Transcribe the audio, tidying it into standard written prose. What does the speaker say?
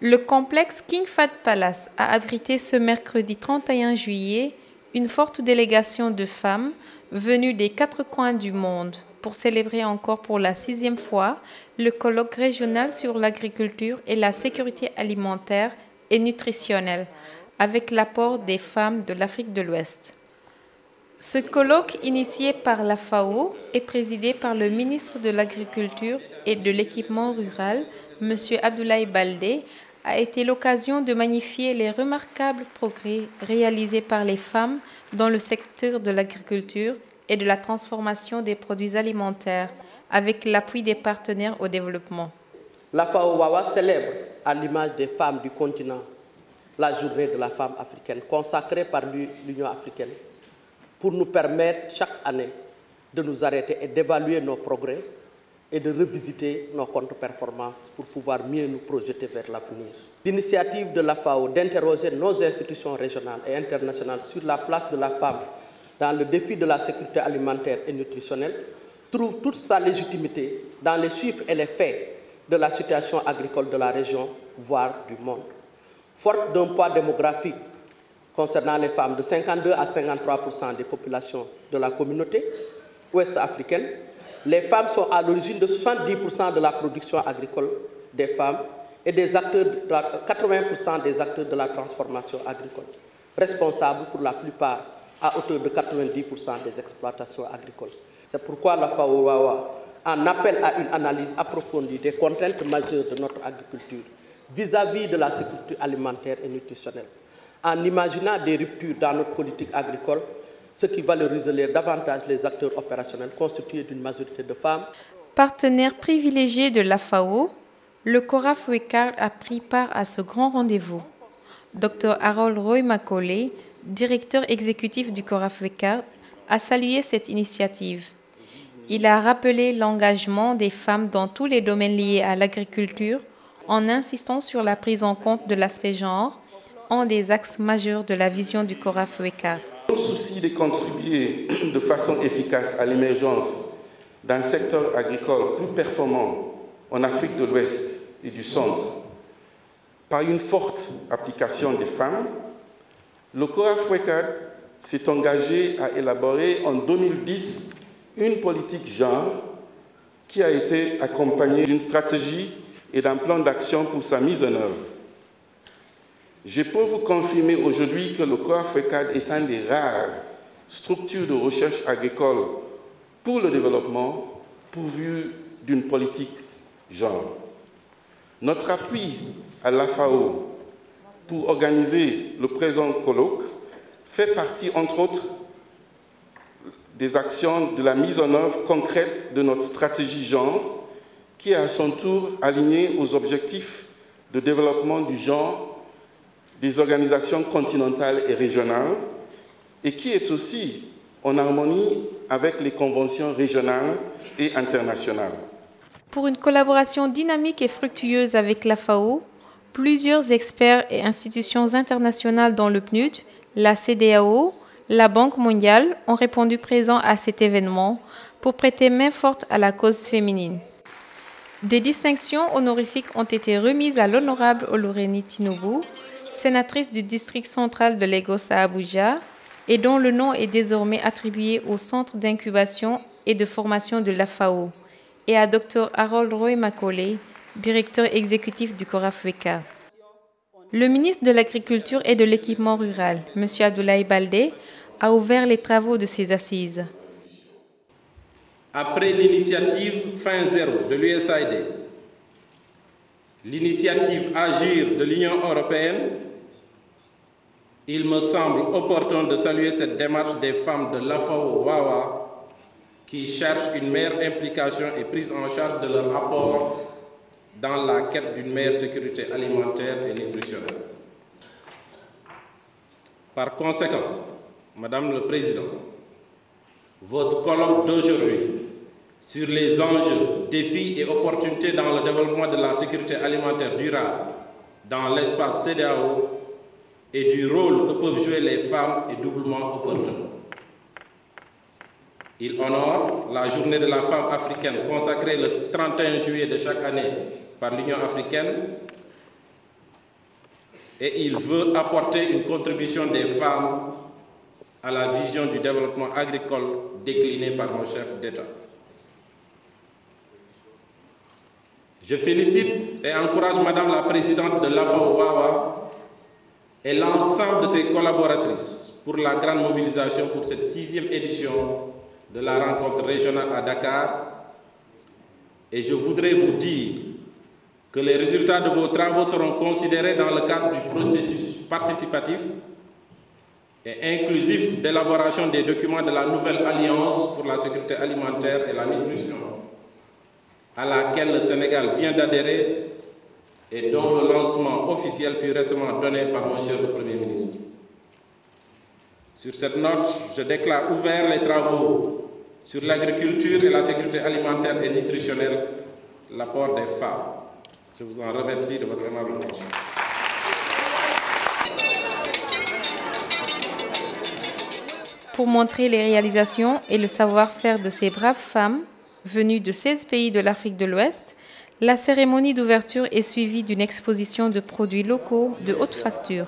Le complexe King Fahd Palace a abrité ce mercredi 31 juillet une forte délégation de femmes venues des 4 coins du monde pour célébrer encore pour la 6e fois le colloque régional sur l'agriculture et la sécurité alimentaire et nutritionnelle, avec l'apport des femmes de l'Afrique de l'Ouest. Ce colloque, initié par la FAO, est présidé par le ministre de l'Agriculture et de l'Équipement rural, M. Abdoulaye Baldé, a été l'occasion de magnifier les remarquables progrès réalisés par les femmes dans le secteur de l'agriculture et de la transformation des produits alimentaires, avec l'appui des partenaires au développement. La FAO Wawa célèbre, à l'image des femmes du continent, la journée de la femme africaine, consacrée par l'Union africaine, pour nous permettre chaque année de nous arrêter et d'évaluer nos progrès et de revisiter nos contre-performances pour pouvoir mieux nous projeter vers l'avenir. L'initiative de la FAO d'interroger nos institutions régionales et internationales sur la place de la femme dans le défi de la sécurité alimentaire et nutritionnelle trouve toute sa légitimité dans les chiffres et les faits de la situation agricole de la région, voire du monde. Forte d'un poids démographique concernant les femmes de 52 à 53% des populations de la communauté ouest-africaine, les femmes sont à l'origine de 70% de la production agricole des femmes et des acteurs, 80% des acteurs de la transformation agricole, responsables pour la plupart à hauteur de 90% des exploitations agricoles. C'est pourquoi la FAO en appelle à une analyse approfondie des contraintes majeures de notre agriculture vis-à-vis de la sécurité alimentaire et nutritionnelle, en imaginant des ruptures dans notre politique agricole, ce qui valoriserait davantage les acteurs opérationnels constitués d'une majorité de femmes. Partenaire privilégié de la FAO, le CORAF WECARD a pris part à ce grand rendez-vous. Dr Harold Roy Macaulay, directeur exécutif du CORAF WECARD, a salué cette initiative. Il a rappelé l'engagement des femmes dans tous les domaines liés à l'agriculture en insistant sur la prise en compte de l'aspect genre, un des axes majeurs de la vision du CORAF WECARD. Dans le souci de contribuer de façon efficace à l'émergence d'un secteur agricole plus performant en Afrique de l'Ouest et du Centre, par une forte application des femmes, le CORAF WECARD s'est engagé à élaborer en 2010 une politique genre qui a été accompagnée d'une stratégie et d'un plan d'action pour sa mise en œuvre. Je peux vous confirmer aujourd'hui que le CORAF WECARD est une des rares structures de recherche agricole pour le développement pourvues d'une politique genre. Notre appui à la FAO pour organiser le présent colloque fait partie, entre autres, des actions de la mise en œuvre concrète de notre stratégie genre, qui est à son tour alignée aux objectifs de développement du genre des organisations continentales et régionales, et qui est aussi en harmonie avec les conventions régionales et internationales. Pour une collaboration dynamique et fructueuse avec la FAO, plusieurs experts et institutions internationales dont le PNUD, la CEDEAO, la Banque mondiale ont répondu présents à cet événement pour prêter main forte à la cause féminine. Des distinctions honorifiques ont été remises à l'honorable Oloreni Tinubu, sénatrice du district central de Lagos à Abuja, et dont le nom est désormais attribué au Centre d'incubation et de formation de la FAO, et à Dr Harold Roy Macaulay, directeur exécutif du CORAF WECARD. Le ministre de l'Agriculture et de l'Équipement rural, M. Abdoulaye Baldé, a ouvert les travaux de ces assises. Après l'initiative Fin Zéro de l'USAID, l'initiative Agir de l'Union européenne, il me semble opportun de saluer cette démarche des femmes de l'AFAO Wawa qui cherchent une meilleure implication et prise en charge de leur apport dans la quête d'une meilleure sécurité alimentaire et nutritionnelle. Par conséquent, Madame le Président, votre colloque d'aujourd'hui sur les enjeux, défis et opportunités dans le développement de la sécurité alimentaire durable dans l'espace CEDEAO et du rôle que peuvent jouer les femmes est doublement opportun. Il honore la journée de la femme africaine consacrée le 31 juillet de chaque année par l'Union africaine et il veut apporter une contribution des femmes à la vision du développement agricole déclinée par mon chef d'État. Je félicite et encourage Madame la Présidente de l'AFAO-WAWA et l'ensemble de ses collaboratrices pour la grande mobilisation pour cette 6e édition de la rencontre régionale à Dakar. Et je voudrais vous dire que les résultats de vos travaux seront considérés dans le cadre du processus participatif et inclusif d'élaboration des documents de la nouvelle Alliance pour la sécurité alimentaire et la nutrition, à laquelle le Sénégal vient d'adhérer et dont le lancement officiel fut récemment donné par mon cher Premier ministre. Sur cette note, je déclare ouverts les travaux sur l'agriculture et la sécurité alimentaire et nutritionnelle, l'apport des femmes. Je vous en remercie de votre aimable attention. Pour montrer les réalisations et le savoir-faire de ces braves femmes, venues de 16 pays de l'Afrique de l'Ouest, la cérémonie d'ouverture est suivie d'une exposition de produits locaux de haute facture.